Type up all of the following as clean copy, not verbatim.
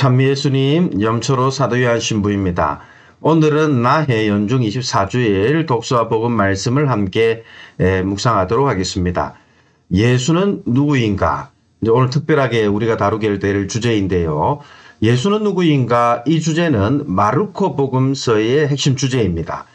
참 예수님, 염초로 사도요한 신부입니다. 오늘은 나해 연중 24주일 독서와 복음 말씀을 함께 묵상하도록 하겠습니다. 예수는 누구인가? 이제 오늘 특별하게 우리가 다루게 될 주제인데요. 예수는 누구인가? 이 주제는 마르코 복음서의 핵심 주제입니다.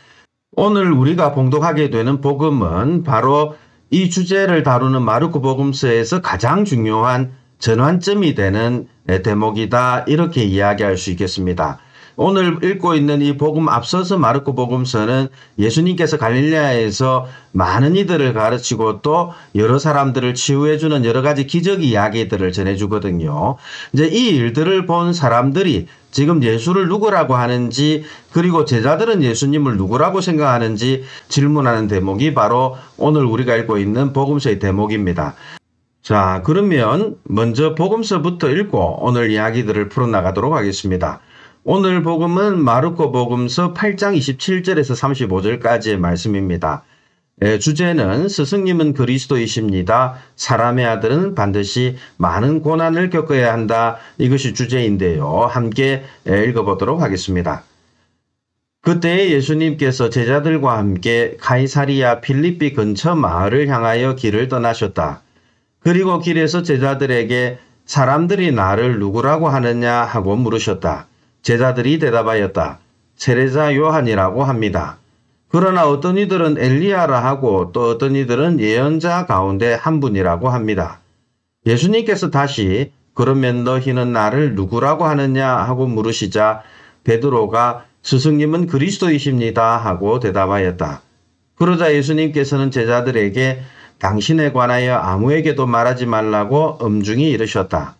오늘 우리가 봉독하게 되는 복음은 바로 이 주제를 다루는 마르코 복음서에서 가장 중요한 전환점이 되는 대목이다, 이렇게 이야기할 수 있겠습니다. 오늘 읽고 있는 이 복음 앞서서 마르코 복음서는 예수님께서 갈릴레아에서 많은 이들을 가르치고 또 여러 사람들을 치유해주는 여러 가지 기적 이야기들을 전해주거든요. 이제 이 일들을 본 사람들이 지금 예수를 누구라고 하는지, 그리고 제자들은 예수님을 누구라고 생각하는지 질문하는 대목이 바로 오늘 우리가 읽고 있는 복음서의 대목입니다. 자, 그러면 먼저 복음서부터 읽고 오늘 이야기들을 풀어나가도록 하겠습니다. 오늘 복음은 마르코 복음서 8장 27절에서 35절까지의 말씀입니다. 주제는 스승님은 그리스도이십니다. 사람의 아들은 반드시 많은 고난을 겪어야 한다. 이것이 주제인데요. 함께 읽어보도록 하겠습니다. 그때 예수님께서 제자들과 함께 가이사리아 필립비 근처 마을을 향하여 길을 떠나셨다. 그리고 길에서 제자들에게 사람들이 나를 누구라고 하느냐 하고 물으셨다. 제자들이 대답하였다. 세례자 요한이라고 합니다. 그러나 어떤 이들은 엘리야라 하고 또 어떤 이들은 예언자 가운데 한 분이라고 합니다. 예수님께서 다시 그러면 너희는 나를 누구라고 하느냐 하고 물으시자 베드로가 스승님은 그리스도이십니다 하고 대답하였다. 그러자 예수님께서는 제자들에게 당신에 관하여 아무에게도 말하지 말라고 엄중히 이르셨다.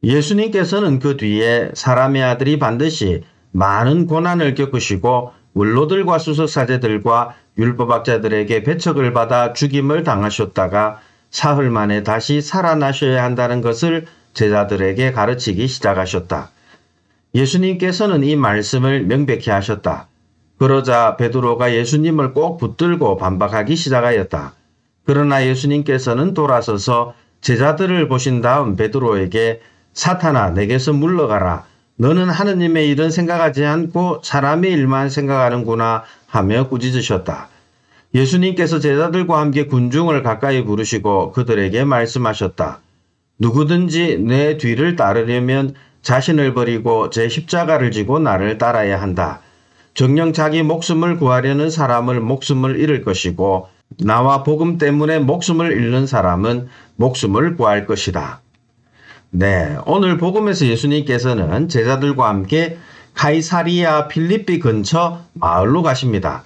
예수님께서는 그 뒤에 사람의 아들이 반드시 많은 고난을 겪으시고 원로들과 수석사제들과 율법학자들에게 배척을 받아 죽임을 당하셨다가 사흘 만에 다시 살아나셔야 한다는 것을 제자들에게 가르치기 시작하셨다. 예수님께서는 이 말씀을 명백히 하셨다. 그러자 베드로가 예수님을 꼭 붙들고 반박하기 시작하였다. 그러나 예수님께서는 돌아서서 제자들을 보신 다음 베드로에게 사탄아, 내게서 물러가라. 너는 하느님의 일은 생각하지 않고 사람의 일만 생각하는구나 하며 꾸짖으셨다. 예수님께서 제자들과 함께 군중을 가까이 부르시고 그들에게 말씀하셨다. 누구든지 내 뒤를 따르려면 자신을 버리고 제 십자가를 지고 나를 따라야 한다. 정녕 자기 목숨을 구하려는 사람을 목숨을 잃을 것이고 나와 복음 때문에 목숨을 잃는 사람은 목숨을 구할 것이다. 네, 오늘 복음에서 예수님께서는 제자들과 함께 가이사리아 필립비 근처 마을로 가십니다.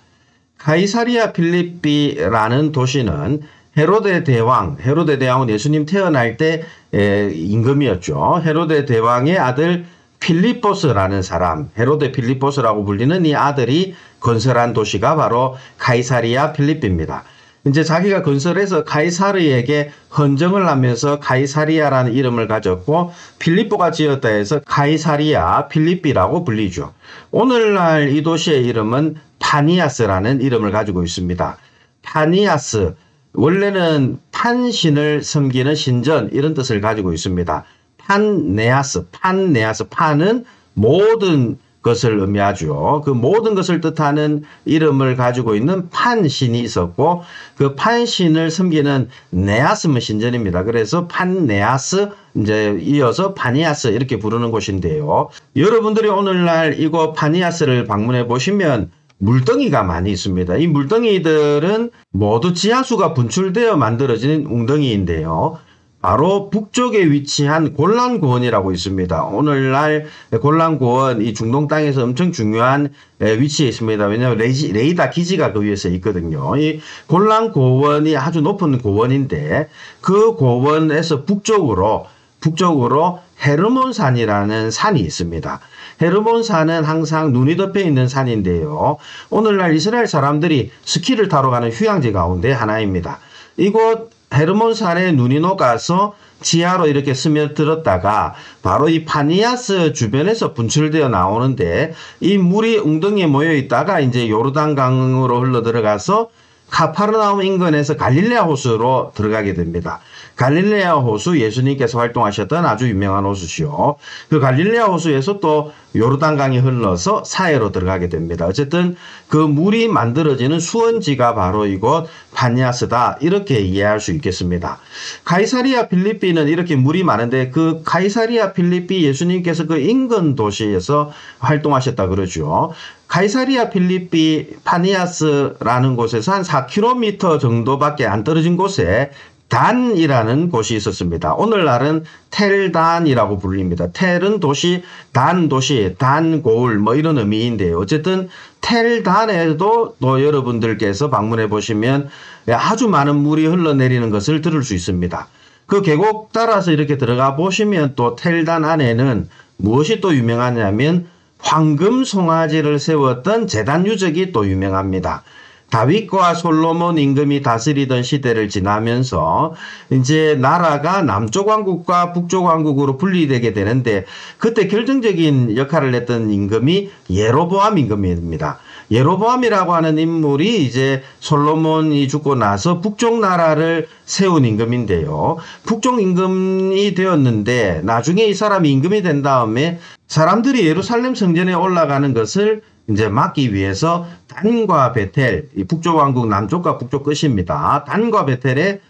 가이사리아 필립비라는 도시는 헤로데 대왕은 예수님 태어날 때 임금이었죠. 헤로데 대왕의 아들 필리포스라는 사람, 헤로데 필리포스라고 불리는 이 아들이 건설한 도시가 바로 가이사리아 필립비입니다. 이제 자기가 건설해서 가이사르에게 헌정을 하면서 가이사리아라는 이름을 가졌고 필리포가 지었다 해서 가이사리아 필립비라고 불리죠. 오늘날 이 도시의 이름은 파니아스라는 이름을 가지고 있습니다. 파니아스, 원래는 판신을 섬기는 신전, 이런 뜻을 가지고 있습니다. 판네아스, 판은 모든 것을 의미하죠. 그 모든 것을 뜻하는 이름을 가지고 있는 판신이 있었고 그 판신을 섬기는 네아스는 신전입니다. 그래서 판네아스, 이제 이어서 파니아스 이렇게 부르는 곳인데요. 여러분들이 오늘날 이곳 파니아스를 방문해 보시면 물덩이가 많이 있습니다. 이 물덩이들은 모두 지하수가 분출되어 만들어진 웅덩이인데요. 바로 북쪽에 위치한 골란고원이라고 있습니다. 오늘날 골란고원, 이 중동 땅에서 엄청 중요한 위치에 있습니다. 왜냐하면 레이다 기지가 그 위에서 있거든요. 이 골란고원이 아주 높은 고원인데 그 고원에서 북쪽으로 헤르몬산이라는 산이 있습니다. 헤르몬산은 항상 눈이 덮여 있는 산인데요. 오늘날 이스라엘 사람들이 스키를 타러 가는 휴양지 가운데 하나입니다. 이곳 헤르몬산에 눈이 녹아서 지하로 이렇게 스며들었다가 바로 이 파니아스 주변에서 분출되어 나오는데 이 물이 웅덩이에 모여 있다가 이제 요르단강으로 흘러 들어가서 카파르나움 인근에서 갈릴레아 호수로 들어가게 됩니다. 갈릴레아 호수 예수님께서 활동하셨던 아주 유명한 호수시요. 그 갈릴레아 호수에서 또 요르단강이 흘러서 사해로 들어가게 됩니다. 어쨌든 그 물이 만들어지는 수원지가 바로 이곳 파니아스다 이렇게 이해할 수 있겠습니다. 가이사리아 필리피는 이렇게 물이 많은데 그 가이사리아 필리피 예수님께서 그 인근 도시에서 활동하셨다 그러죠. 가이사리아 필리피 파니아스라는 곳에서 한 4km 정도밖에 안 떨어진 곳에 단이라는 곳이 있었습니다. 오늘날은 텔단이라고 불립니다. 텔은 도시, 단 도시, 단 고을 뭐 이런 의미인데요. 어쨌든 텔단에도 또 여러분들께서 방문해 보시면 아주 많은 물이 흘러내리는 것을 들을 수 있습니다. 그 계곡 따라서 이렇게 들어가 보시면 또 텔단 안에는 무엇이 또 유명하냐면 황금 송아지를 세웠던 제단 유적이 또 유명합니다. 다윗과 솔로몬 임금이 다스리던 시대를 지나면서 이제 나라가 남쪽 왕국과 북쪽 왕국으로 분리되게 되는데 그때 결정적인 역할을 했던 임금이 예로보암 임금입니다. 예로보암이라고 하는 인물이 이제 솔로몬이 죽고 나서 북쪽 나라를 세운 임금인데요. 북쪽 임금이 되었는데 나중에 이 사람이 임금이 된 다음에 사람들이 예루살렘 성전에 올라가는 것을 이제 막기 위해서 단과 베텔, 이 북쪽 왕국 남쪽과 북쪽 끝입니다. 단과 베텔에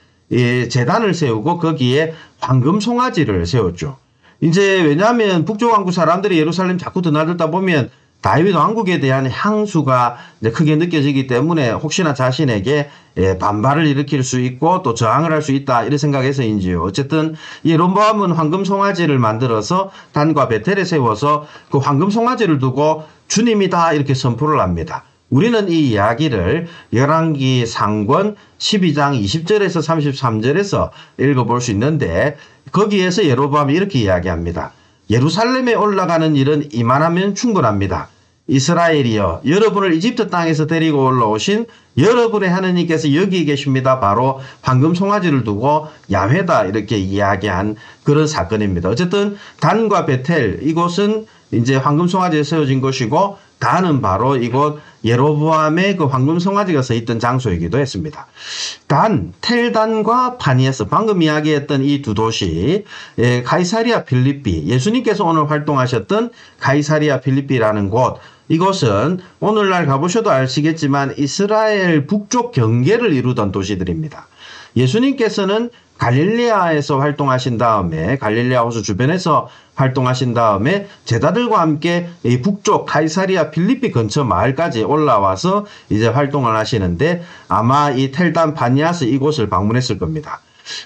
제단을 세우고 거기에 황금 송아지를 세웠죠. 이제 왜냐하면 북쪽 왕국 사람들이 예루살렘 자꾸 드나들다 보면 다윗 왕국에 대한 향수가 이제 크게 느껴지기 때문에 혹시나 자신에게 반발을 일으킬 수 있고 또 저항을 할 수 있다 이런 생각에서인지요. 어쨌든 예로보암은 황금 송아지를 만들어서 단과 베텔에 세워서 그 황금 송아지를 두고 주님이다 이렇게 선포를 합니다. 우리는 이 이야기를 열왕기 상권 12장 20절에서 33절에서 읽어볼 수 있는데 거기에서 예로보암이 이렇게 이야기합니다. 예루살렘에 올라가는 일은 이만하면 충분합니다. 이스라엘이여 여러분을 이집트 땅에서 데리고 올라오신 여러분의 하느님께서 여기 계십니다. 바로 황금 송아지를 두고 야훼다 이렇게 이야기한 그런 사건입니다. 어쨌든 단과 베텔 이곳은 이제 황금 송아지에 세워진 것이고 단은 바로 이곳 예로보암의 그 황금 송아지가 서 있던 장소이기도 했습니다. 단, 텔단과 파니아스 방금 이야기했던 이 두 도시 가이사리아 필리피 예수님께서 오늘 활동하셨던 가이사리아 필리피라는 곳 이곳은 오늘날 가보셔도 아시겠지만 이스라엘 북쪽 경계를 이루던 도시들입니다. 예수님께서는 갈릴레아에서 활동하신 다음에 갈릴레아 호수 주변에서 활동하신 다음에 제자들과 함께 이 북쪽 가이사리아 필리피 근처 마을까지 올라와서 이제 활동을 하시는데 아마 이 텔단 파니아스 이곳을 방문했을 겁니다.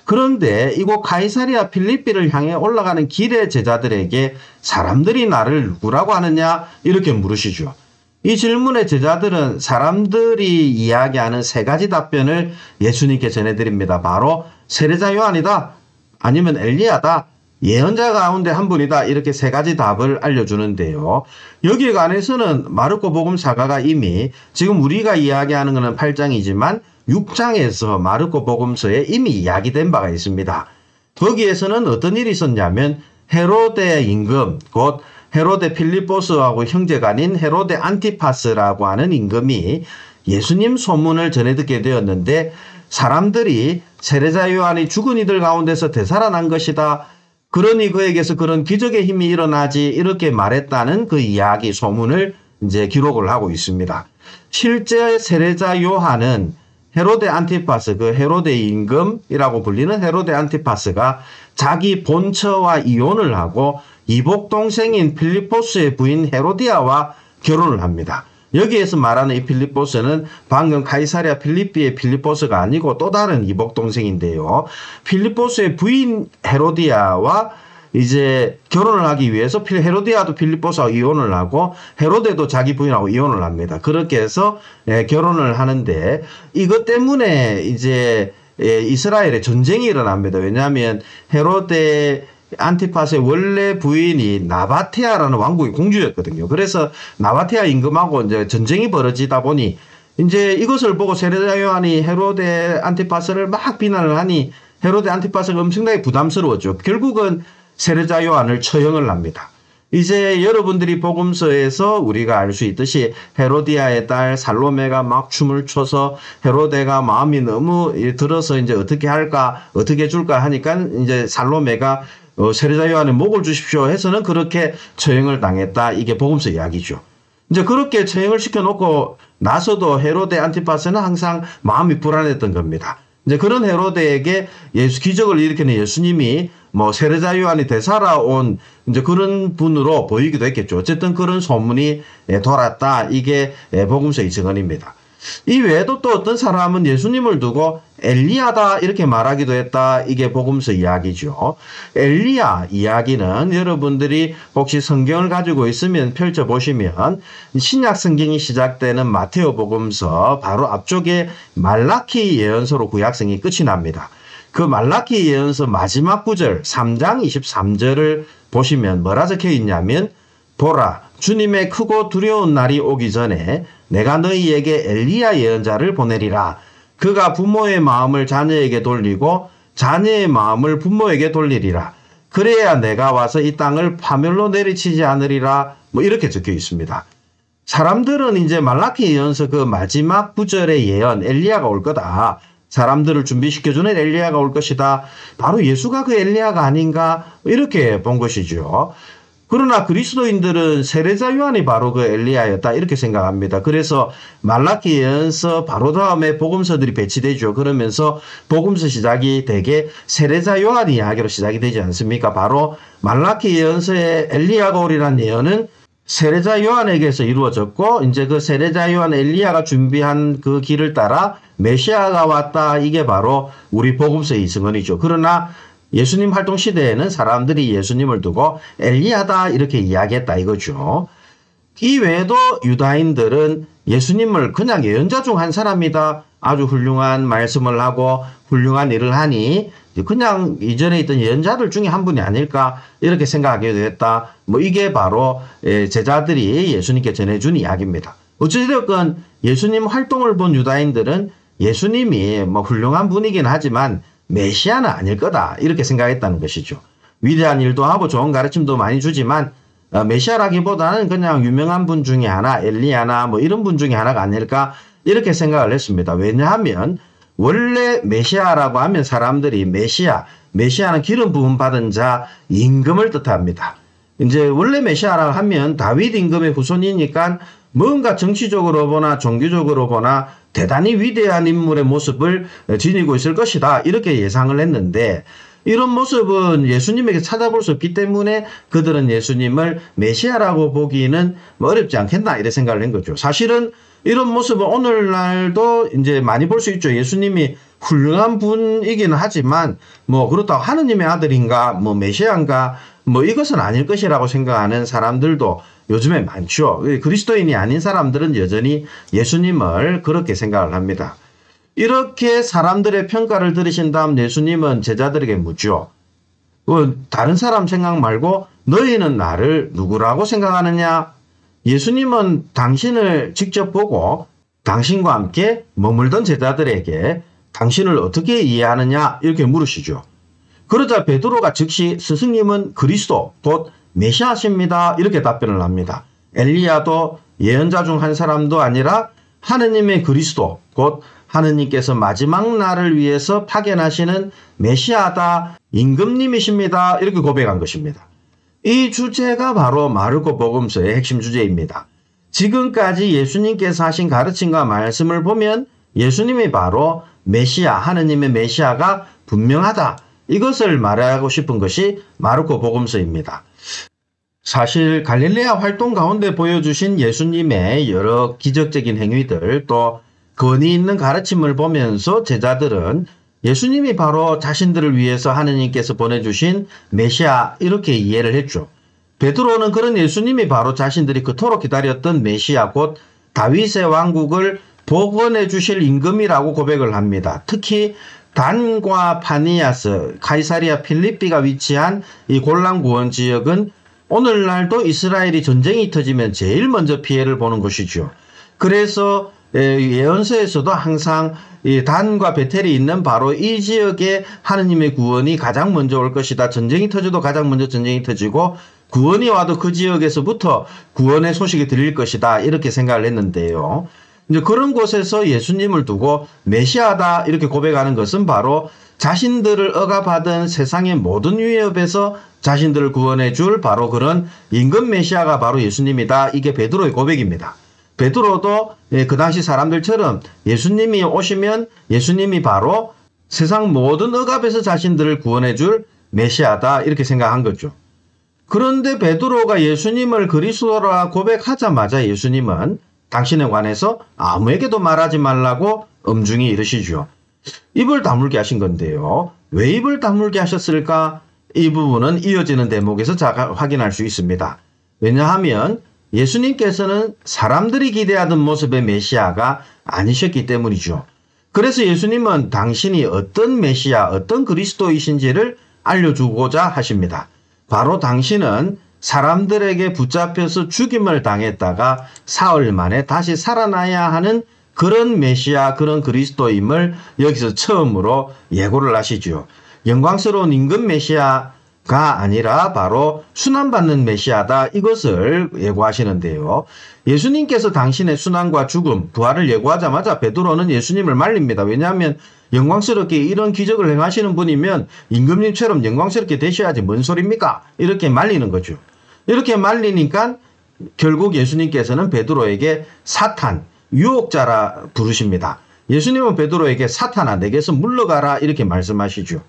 그런데 이곳 가이사리아 필리피를 향해 올라가는 길의 제자들에게 사람들이 나를 누구라고 하느냐 이렇게 물으시죠. 이 질문에 제자들은 사람들이 이야기하는 세 가지 답변을 예수님께 전해드립니다. 바로 세례자 요한이다, 아니면 엘리야다, 예언자 가운데 한 분이다 이렇게 세 가지 답을 알려주는데요. 여기에 관해서는 마르코 복음사가가 이미 지금 우리가 이야기하는 것은 8장이지만 6장에서 마르코 복음서에 이미 이야기된 바가 있습니다. 거기에서는 어떤 일이 있었냐면 헤로데 임금 곧 헤로데 필리포스하고 형제간인 헤로데 안티파스라고 하는 임금이 예수님 소문을 전해 듣게 되었는데 사람들이 세례자 요한이 죽은 이들 가운데서 되살아난 것이다. 그러니 그에게서 그런 기적의 힘이 일어나지 이렇게 말했다는 그 이야기 소문을 이제 기록을 하고 있습니다. 실제 세례자 요한은 헤로데 안티파스, 그 헤로데 임금이라고 불리는 헤로데 안티파스가 자기 본처와 이혼을 하고 이복 동생인 필리포스의 부인 헤로디아와 결혼을 합니다. 여기에서 말하는 이 필리포스는 방금 가이사리아 필리피의 필리포스가 아니고 또 다른 이복 동생인데요. 필리포스의 부인 헤로디아와 이제 결혼을 하기 위해서 헤로디아도 필리포스하고 이혼을 하고 헤로데도 자기 부인하고 이혼을 합니다. 그렇게 해서 결혼을 하는데 이것 때문에 이제 이스라엘에 전쟁이 일어납니다. 왜냐하면 헤로데 안티파스의 원래 부인이 나바테아라는 왕국의 공주였거든요. 그래서 나바테아 임금하고 이제 전쟁이 벌어지다 보니 이제 이것을 보고 세례자 요한이 헤로데 안티파스를 막 비난을 하니 헤로데 안티파스가 엄청나게 부담스러웠죠. 결국은 세례자 요한을 처형을 합니다. 이제 여러분들이 복음서에서 우리가 알 수 있듯이 헤로디아의 딸 살로메가 막 춤을 춰서 헤로데가 마음이 너무 들어서 이제 어떻게 할까, 어떻게 줄까 하니까 이제 살로메가 세례자 요한의 목을 주십시오 해서는 그렇게 처형을 당했다. 이게 복음서 이야기죠. 이제 그렇게 처형을 시켜놓고 나서도 헤로데 안티파스는 항상 마음이 불안했던 겁니다. 이제 그런 헤로데에게 기적을 일으키는 예수님이 뭐 세례자 요한이 되살아온 이제 그런 분으로 보이기도 했겠죠. 어쨌든 그런 소문이 돌았다. 이게 복음서의 증언입니다. 이 외에도 또 어떤 사람은 예수님을 두고 엘리야다 이렇게 말하기도 했다. 이게 복음서 이야기죠. 엘리야 이야기는 여러분들이 혹시 성경을 가지고 있으면 펼쳐보시면 신약 성경이 시작되는 마테오 복음서 바로 앞쪽에 말라키 예언서로 구약성이 끝이 납니다. 그 말라키 예언서 마지막 구절 3장 23절을 보시면 뭐라 적혀 있냐면 보라 주님의 크고 두려운 날이 오기 전에 내가 너희에게 엘리야 예언자를 보내리라. 그가 부모의 마음을 자녀에게 돌리고 자녀의 마음을 부모에게 돌리리라. 그래야 내가 와서 이 땅을 파멸로 내리치지 않으리라. 뭐 이렇게 적혀 있습니다. 사람들은 이제 말라키 예언서 그 마지막 구절의 예언 엘리야가 올 거다. 사람들을 준비시켜주는 엘리야가 올 것이다. 바로 예수가 그 엘리야가 아닌가 이렇게 본 것이죠. 그러나 그리스도인들은 세례자 요한이 바로 그 엘리야였다 이렇게 생각합니다. 그래서 말라키 예언서 바로 다음에 복음서들이 배치되죠. 그러면서 복음서 시작이 되게 세례자 요한 이야기로 시작이 되지 않습니까? 바로 말라키 예언서의 엘리야가 오리라는 예언은 세례자 요한에게서 이루어졌고 이제 그 세례자 요한 엘리야가 준비한 그 길을 따라 메시아가 왔다. 이게 바로 우리 복음서의 증언이죠. 그러나 예수님 활동 시대에는 사람들이 예수님을 두고 엘리야다 이렇게 이야기했다 이거죠. 이 외에도 유다인들은 예수님을 그냥 예언자 중 한 사람이다. 아주 훌륭한 말씀을 하고 훌륭한 일을 하니 그냥 이전에 있던 예언자들 중에 한 분이 아닐까 이렇게 생각하게 됐다. 뭐 이게 바로 제자들이 예수님께 전해준 이야기입니다. 어찌됐건 예수님 활동을 본 유다인들은 예수님이 뭐 훌륭한 분이긴 하지만 메시아는 아닐 거다 이렇게 생각했다는 것이죠. 위대한 일도 하고 좋은 가르침도 많이 주지만 메시아라기보다는 그냥 유명한 분 중에 하나 엘리야나 뭐 이런 분 중에 하나가 아닐까 이렇게 생각을 했습니다. 왜냐하면 원래 메시아라고 하면 사람들이 메시아는 기름 부음 받은 자 임금을 뜻합니다. 이제 원래 메시아라고 하면 다윗 임금의 후손이니까 뭔가 정치적으로 보나 종교적으로 보나 대단히 위대한 인물의 모습을 지니고 있을 것이다. 이렇게 예상을 했는데 이런 모습은 예수님에게 찾아볼 수 없기 때문에 그들은 예수님을 메시아라고 보기는 뭐 어렵지 않겠나 이런 생각을 한 거죠. 사실은 이런 모습은 오늘날도 이제 많이 볼 수 있죠. 예수님이 훌륭한 분이기는 하지만 뭐 그렇다고 하느님의 아들인가 뭐 메시아인가 뭐 이것은 아닐 것이라고 생각하는 사람들도 요즘에 많죠. 그리스도인이 아닌 사람들은 여전히 예수님을 그렇게 생각을 합니다. 이렇게 사람들의 평가를 들으신 다음 예수님은 제자들에게 묻죠. 다른 사람 생각 말고 너희는 나를 누구라고 생각하느냐? 예수님은 당신을 직접 보고 당신과 함께 머물던 제자들에게 당신을 어떻게 이해하느냐 이렇게 물으시죠. 그러자 베드로가 즉시 스승님은 그리스도 곧 메시아십니다 이렇게 답변을 합니다. 엘리야도 예언자 중 한 사람도 아니라 하느님의 그리스도 곧 하느님께서 마지막 날을 위해서 파견하시는 메시아다 임금님이십니다 이렇게 고백한 것입니다. 이 주제가 바로 마르코 복음서의 핵심 주제입니다. 지금까지 예수님께서 하신 가르침과 말씀을 보면 예수님이 바로 메시아 하느님의 메시아가 분명하다. 이것을 말하고 싶은 것이 마르코 복음서입니다. 사실 갈릴레아 활동 가운데 보여주신 예수님의 여러 기적적인 행위들 또 권위 있는 가르침을 보면서 제자들은 예수님이 바로 자신들을 위해서 하느님께서 보내주신 메시아 이렇게 이해를 했죠. 베드로는 그런 예수님이 바로 자신들이 그토록 기다렸던 메시아 곧 다윗의 왕국을 복원해 주실 임금이라고 고백을 합니다. 특히 단과 파니아스, 카이사리아 필리피가 위치한 이 골란 구원 지역은 오늘날도 이스라엘이 전쟁이 터지면 제일 먼저 피해를 보는 곳이죠. 그래서 예언서에서도 항상 이 단과 베텔이 있는 바로 이 지역에 하느님의 구원이 가장 먼저 올 것이다. 전쟁이 터져도 가장 먼저 전쟁이 터지고 구원이 와도 그 지역에서부터 구원의 소식이 들릴 것이다 이렇게 생각을 했는데요. 이제 그런 곳에서 예수님을 두고 메시아다 이렇게 고백하는 것은 바로 자신들을 억압하던 세상의 모든 위협에서 자신들을 구원해 줄 바로 그런 임금 메시아가 바로 예수님이다. 이게 베드로의 고백입니다. 베드로도 그 당시 사람들처럼 예수님이 오시면 예수님이 바로 세상 모든 억압에서 자신들을 구원해 줄 메시아다 이렇게 생각한 거죠. 그런데 베드로가 예수님을 그리스도라 고백하자마자 예수님은 당신에 관해서 아무에게도 말하지 말라고 엄중히 이르시죠. 입을 다물게 하신 건데요. 왜 입을 다물게 하셨을까? 이 부분은 이어지는 대목에서 확인할 수 있습니다. 왜냐하면 예수님께서는 사람들이 기대하던 모습의 메시아가 아니셨기 때문이죠. 그래서 예수님은 당신이 어떤 메시아, 어떤 그리스도이신지를 알려주고자 하십니다. 바로 당신은 사람들에게 붙잡혀서 죽임을 당했다가 사흘 만에 다시 살아나야 하는 그런 메시아, 그런 그리스도임을 여기서 처음으로 예고를 하시죠. 영광스러운 임금 메시아가 아니라 바로 순환받는 메시아다 이것을 예고하시는데요. 예수님께서 당신의 순환과 죽음, 부활을 예고하자마자 베드로는 예수님을 말립니다. 왜냐하면 영광스럽게 이런 기적을 행하시는 분이면 임금님처럼 영광스럽게 되셔야지 뭔 소리입니까? 이렇게 말리는 거죠. 이렇게 말리니까 결국 예수님께서는 베드로에게 사탄, 유혹자라 부르십니다. 예수님은 베드로에게 사탄아 내게서 물러가라 이렇게 말씀하시죠.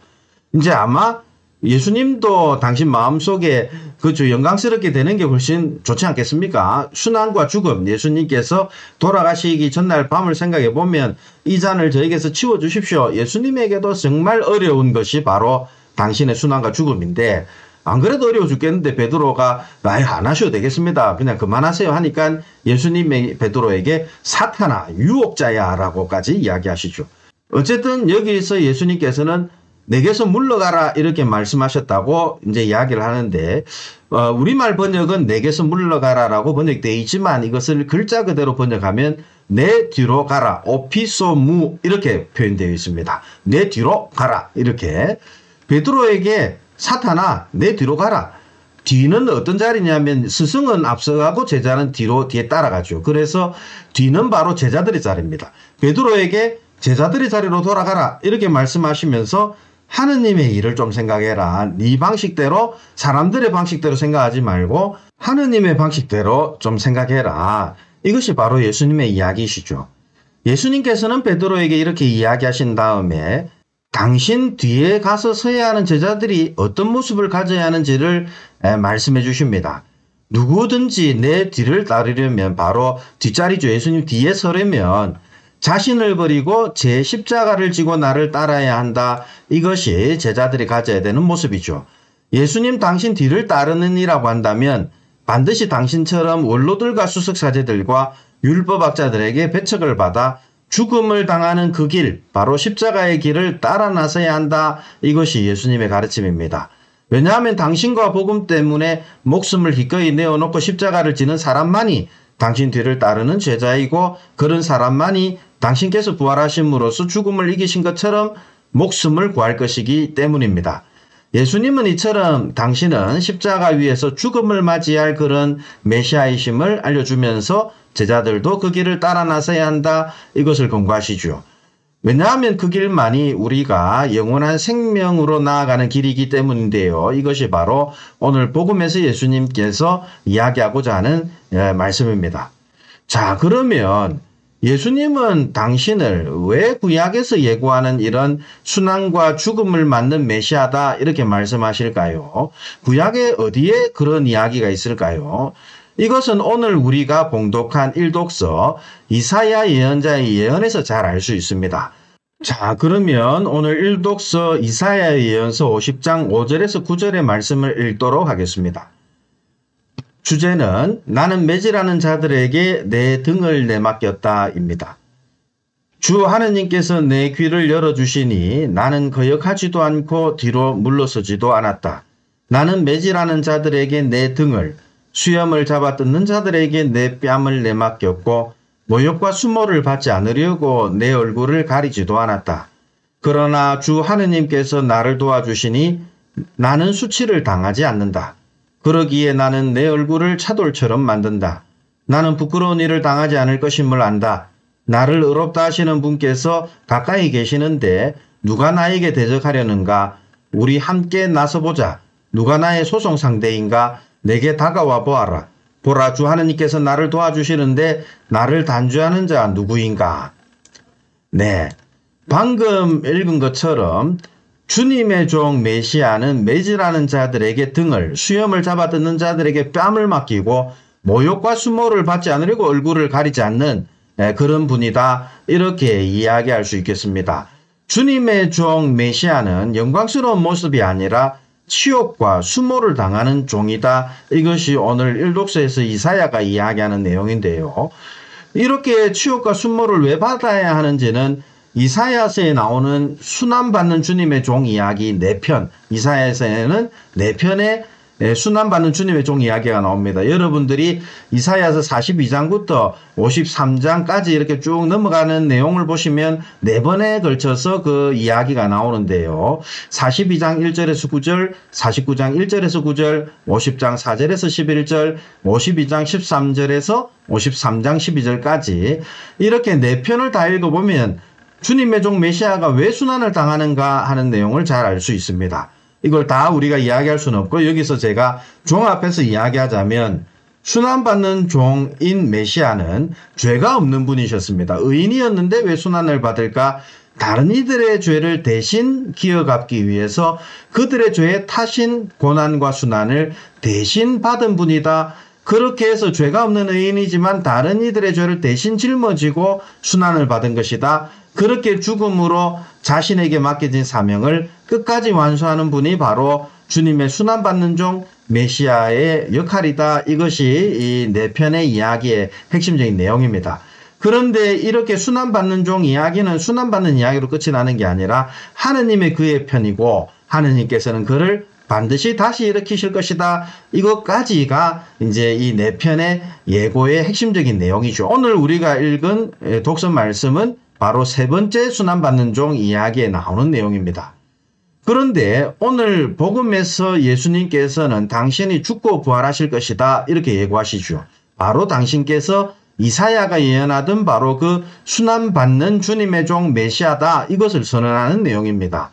이제 아마 예수님도 당신 마음속에 그저 영광스럽게 되는 게 훨씬 좋지 않겠습니까? 순환과 죽음, 예수님께서 돌아가시기 전날 밤을 생각해 보면 이 잔을 저에게서 치워주십시오. 예수님에게도 정말 어려운 것이 바로 당신의 순환과 죽음인데 안 그래도 어려워 죽겠는데 베드로가 안 하셔도 되겠습니다. 그냥 그만하세요 하니까 예수님이 베드로에게 사탄아 유혹자야 라고까지 이야기하시죠. 어쨌든 여기서 예수님께서는 내게서 물러가라 이렇게 말씀하셨다고 이제 이야기를 하는데 우리말 번역은 내게서 물러가라라고 번역되어 있지만 이것을 글자 그대로 번역하면 내 뒤로 가라 오피소무 이렇게 표현되어 있습니다. 내 뒤로 가라 이렇게 베드로에게 사탄아 내 뒤로 가라. 뒤는 어떤 자리냐면 스승은 앞서가고 제자는 뒤에 따라가죠. 그래서 뒤는 바로 제자들의 자리입니다. 베드로에게 제자들의 자리로 돌아가라 이렇게 말씀하시면서 하느님의 일을 좀 생각해라. 네 방식대로 사람들의 방식대로 생각하지 말고 하느님의 방식대로 좀 생각해라. 이것이 바로 예수님의 이야기이시죠. 예수님께서는 베드로에게 이렇게 이야기하신 다음에 당신 뒤에 가서 서야 하는 제자들이 어떤 모습을 가져야 하는지를 말씀해 주십니다. 누구든지 내 뒤를 따르려면 바로 뒷자리죠. 예수님 뒤에 서려면 자신을 버리고 제 십자가를 지고 나를 따라야 한다. 이것이 제자들이 가져야 되는 모습이죠. 예수님 당신 뒤를 따르는 이라고 한다면 반드시 당신처럼 원로들과 수석사제들과 율법학자들에게 배척을 받아 죽음을 당하는 그 길, 바로 십자가의 길을 따라 나서야 한다. 이것이 예수님의 가르침입니다. 왜냐하면 당신과 복음 때문에 목숨을 기꺼이 내어놓고 십자가를 지는 사람만이 당신 뒤를 따르는 제자이고 그런 사람만이 당신께서 부활하심으로써 죽음을 이기신 것처럼 목숨을 구할 것이기 때문입니다. 예수님은 이처럼 당신은 십자가 위에서 죽음을 맞이할 그런 메시아이심을 알려주면서 제자들도 그 길을 따라 나서야 한다. 이것을 권고하시죠. 왜냐하면 그 길만이 우리가 영원한 생명으로 나아가는 길이기 때문인데요. 이것이 바로 오늘 복음에서 예수님께서 이야기하고자 하는 말씀입니다. 자, 그러면 예수님은 당신을 왜 구약에서 예고하는 이런 순환과 죽음을 맞는 메시아다 이렇게 말씀하실까요? 구약에 어디에 그런 이야기가 있을까요? 이것은 오늘 우리가 봉독한 일독서 이사야 예언자의 예언에서 잘 알 수 있습니다. 자, 그러면 오늘 일독서 이사야 예언서 50장 5절에서 9절의 말씀을 읽도록 하겠습니다. 주제는 나는 매질하는 자들에게 내 등을 내맡겼다입니다. 주 하느님께서 내 귀를 열어주시니 나는 거역하지도 않고 뒤로 물러서지도 않았다. 나는 매질하는 자들에게 내 등을 수염을 잡아뜯는 자들에게 내 뺨을 내맡겼고 모욕과 수모를 받지 않으려고 내 얼굴을 가리지도 않았다. 그러나 주 하느님께서 나를 도와주시니 나는 수치를 당하지 않는다. 그러기에 나는 내 얼굴을 차돌처럼 만든다. 나는 부끄러운 일을 당하지 않을 것임을 안다. 나를 의롭다 하시는 분께서 가까이 계시는데 누가 나에게 대적하려는가? 우리 함께 나서보자. 누가 나의 소송 상대인가? 내게 다가와 보아라. 보라, 주 하느님께서 나를 도와주시는데 나를 단죄하는 자 누구인가? 네, 방금 읽은 것처럼 주님의 종 메시아는 매질하는 자들에게 등을, 수염을 잡아뜯는 자들에게 뺨을 맡기고 모욕과 수모를 받지 않으려고 얼굴을 가리지 않는 그런 분이다, 이렇게 이야기할 수 있겠습니다. 주님의 종 메시아는 영광스러운 모습이 아니라 치욕과 수모를 당하는 종이다. 이것이 오늘 일독서에서 이사야가 이야기하는 내용인데요. 이렇게 치욕과 수모를 왜 받아야 하는지는 이사야서에 나오는 순환받는 주님의 종 이야기 4편, 이사야서에는 4편의 순환받는 주님의 종 이야기가 나옵니다. 여러분들이 이사야서 42장부터 53장까지 이렇게 쭉 넘어가는 내용을 보시면 4번에 걸쳐서 그 이야기가 나오는데요. 42장 1절에서 9절, 49장 1절에서 9절, 50장 4절에서 11절, 52장 13절에서 53장 12절까지 이렇게 4편을 다 읽어보면 주님의 종 메시아가 왜 순환을 당하는가 하는 내용을 잘 알 수 있습니다. 이걸 다 우리가 이야기할 수는 없고 여기서 제가 종합해서 이야기하자면 순환받는 종인 메시아는 죄가 없는 분이셨습니다. 의인이었는데 왜 순환을 받을까? 다른 이들의 죄를 대신 기어갚기 위해서 그들의 죄에 타신 고난과 순환을 대신 받은 분이다. 그렇게 해서 죄가 없는 의인이지만 다른 이들의 죄를 대신 짊어지고 순환을 받은 것이다. 그렇게 죽음으로 자신에게 맡겨진 사명을 끝까지 완수하는 분이 바로 주님의 순환받는 종 메시아의 역할이다. 이것이 이 4편의 이야기의 핵심적인 내용입니다. 그런데 이렇게 순환받는 종 이야기는 순환받는 이야기로 끝이 나는 게 아니라 하느님의 그의 편이고 하느님께서는 그를 반드시 다시 일으키실 것이다. 이것까지가 이제 이 4편의 예고의 핵심적인 내용이죠. 오늘 우리가 읽은 독서 말씀은 바로 3번째 순환받는 종 이야기에 나오는 내용입니다. 그런데 오늘 복음에서 예수님께서는 당신이 죽고 부활하실 것이다, 이렇게 예고하시죠. 바로 당신께서 이사야가 예언하던 바로 그 순환받는 주님의 종 메시아다, 이것을 선언하는 내용입니다.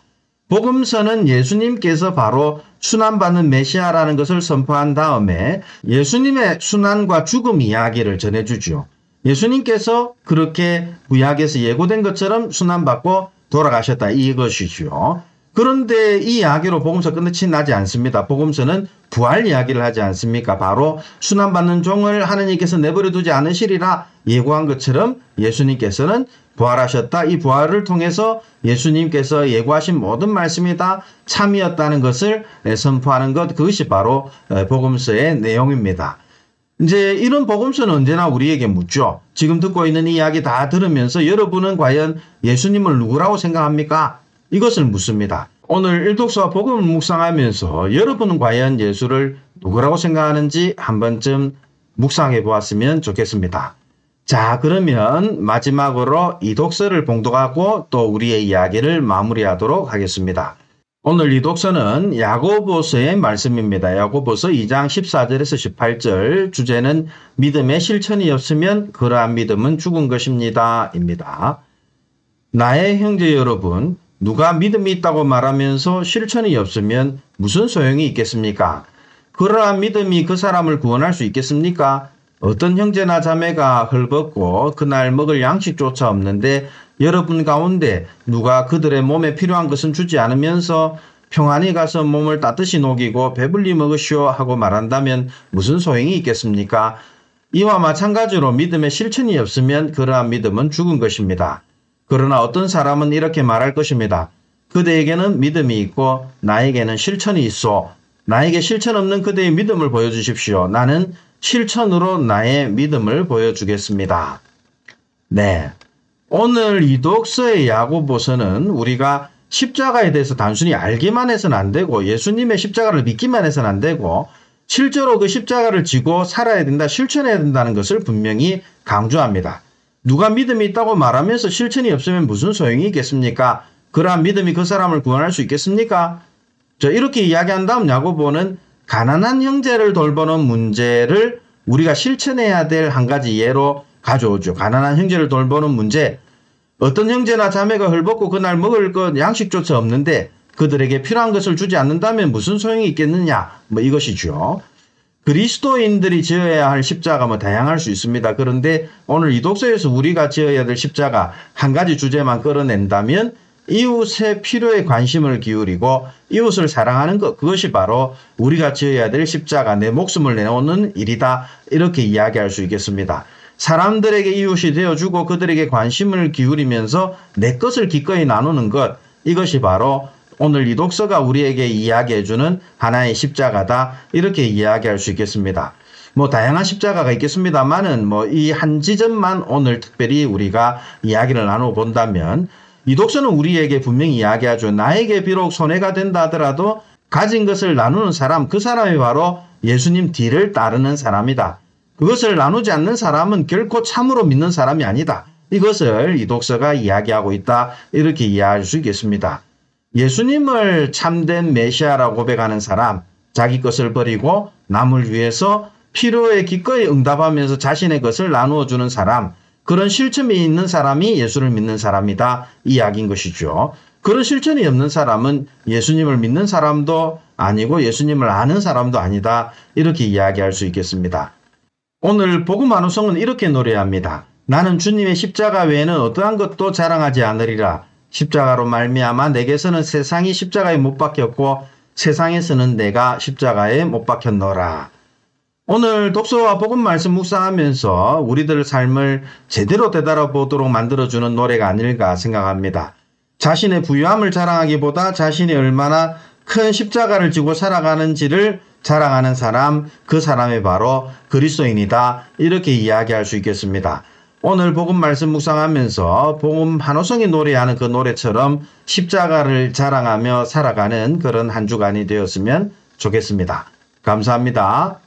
복음서는 예수님께서 바로 순환받는 메시아라는 것을 선포한 다음에 예수님의 순환과 죽음 이야기를 전해주죠. 예수님께서 그렇게 구약에서 예고된 것처럼 순환받고 돌아가셨다, 이것이죠. 그런데 이 이야기로 복음서 끝이 나지 않습니다. 복음서는 부활 이야기를 하지 않습니까? 바로 순환받는 종을 하느님께서 내버려 두지 않으시리라 예고한 것처럼 예수님께서는 부활하셨다. 이 부활을 통해서 예수님께서 예고하신 모든 말씀이 다 참이었다는 것을 선포하는 것, 그것이 바로 복음서의 내용입니다. 이제 이런 복음서는 언제나 우리에게 묻죠. 지금 듣고 있는 이 이야기 다 들으면서 여러분은 과연 예수님을 누구라고 생각합니까? 이것을 묻습니다. 오늘 일독서와 복음을 묵상하면서 여러분은 과연 예수를 누구라고 생각하는지 한 번쯤 묵상해 보았으면 좋겠습니다. 자, 그러면 마지막으로 이 독서를 봉독하고 또 우리의 이야기를 마무리하도록 하겠습니다. 오늘 이 독서는 야고보서의 말씀입니다. 야고보서 2장 14절에서 18절, 주제는 믿음의 실천이 없으면 그러한 믿음은 죽은 것입니다. 입니다. 나의 형제 여러분, 누가 믿음이 있다고 말하면서 실천이 없으면 무슨 소용이 있겠습니까? 그러한 믿음이 그 사람을 구원할 수 있겠습니까? 어떤 형제나 자매가 헐벗고 그날 먹을 양식조차 없는데 여러분 가운데 누가 그들의 몸에 필요한 것은 주지 않으면서 평안히 가서 몸을 따뜻이 녹이고 배불리 먹으시오 하고 말한다면 무슨 소용이 있겠습니까? 이와 마찬가지로 믿음의 실천이 없으면 그러한 믿음은 죽은 것입니다. 그러나 어떤 사람은 이렇게 말할 것입니다. 그대에게는 믿음이 있고 나에게는 실천이 있어. 나에게 실천 없는 그대의 믿음을 보여주십시오. 나는 실천으로 나의 믿음을 보여주겠습니다. 네, 오늘 이 독서의 야고보서는 우리가 십자가에 대해서 단순히 알기만 해서는 안 되고 예수님의 십자가를 믿기만 해서는 안 되고 실제로 그 십자가를 지고 살아야 된다, 실천해야 된다는 것을 분명히 강조합니다. 누가 믿음이 있다고 말하면서 실천이 없으면 무슨 소용이 있겠습니까? 그러한 믿음이 그 사람을 구원할 수 있겠습니까? 이렇게 이야기한 다음 야고보는 가난한 형제를 돌보는 문제를 우리가 실천해야 될 한 가지 예로 가져오죠. 가난한 형제를 돌보는 문제. 어떤 형제나 자매가 헐벗고 그날 먹을 것 양식조차 없는데 그들에게 필요한 것을 주지 않는다면 무슨 소용이 있겠느냐. 이것이죠. 그리스도인들이 지어야 할 십자가 다양할 수 있습니다. 그런데 오늘 이 독서에서 우리가 지어야 될 십자가 한 가지 주제만 끌어낸다면 이웃의 필요에 관심을 기울이고 이웃을 사랑하는 것, 그것이 바로 우리가 지어야 될 십자가, 내 목숨을 내놓는 일이다. 이렇게 이야기할 수 있겠습니다. 사람들에게 이웃이 되어주고 그들에게 관심을 기울이면서 내 것을 기꺼이 나누는 것, 이것이 바로 오늘 이 독서가 우리에게 이야기해주는 하나의 십자가다. 이렇게 이야기할 수 있겠습니다. 다양한 십자가가 있겠습니다만은 이 한 지점만 오늘 특별히 우리가 이야기를 나눠본다면 이 독서는 우리에게 분명히 이야기하죠. 나에게 비록 손해가 된다 하더라도 가진 것을 나누는 사람, 그 사람이 바로 예수님 뒤를 따르는 사람이다. 그것을 나누지 않는 사람은 결코 참으로 믿는 사람이 아니다. 이것을 이 독서가 이야기하고 있다. 이렇게 이해할 수 있겠습니다. 예수님을 참된 메시아라고 고백하는 사람, 자기 것을 버리고 남을 위해서 필요에 기꺼이 응답하면서 자신의 것을 나누어 주는 사람, 그런 실천이 있는 사람이 예수를 믿는 사람이다. 이 이야기인 것이죠. 그런 실천이 없는 사람은 예수님을 믿는 사람도 아니고 예수님을 아는 사람도 아니다. 이렇게 이야기할 수 있겠습니다. 오늘 복음 환호성은 이렇게 노래합니다. 나는 주님의 십자가 외에는 어떠한 것도 자랑하지 않으리라. 십자가로 말미암아 내게서는 세상이 십자가에 못 박혔고 세상에서는 내가 십자가에 못 박혔노라. 오늘 독서와 복음 말씀 묵상하면서 우리들 삶을 제대로 되돌아보도록 만들어주는 노래가 아닐까 생각합니다. 자신의 부유함을 자랑하기보다 자신이 얼마나 큰 십자가를 지고 살아가는지를 자랑하는 사람, 그 사람이 바로 그리스도인이다. 이렇게 이야기할 수 있겠습니다. 오늘 복음 말씀 묵상하면서 복음 환호성이 노래하는 그 노래처럼 십자가를 자랑하며 살아가는 그런 한 주간이 되었으면 좋겠습니다. 감사합니다.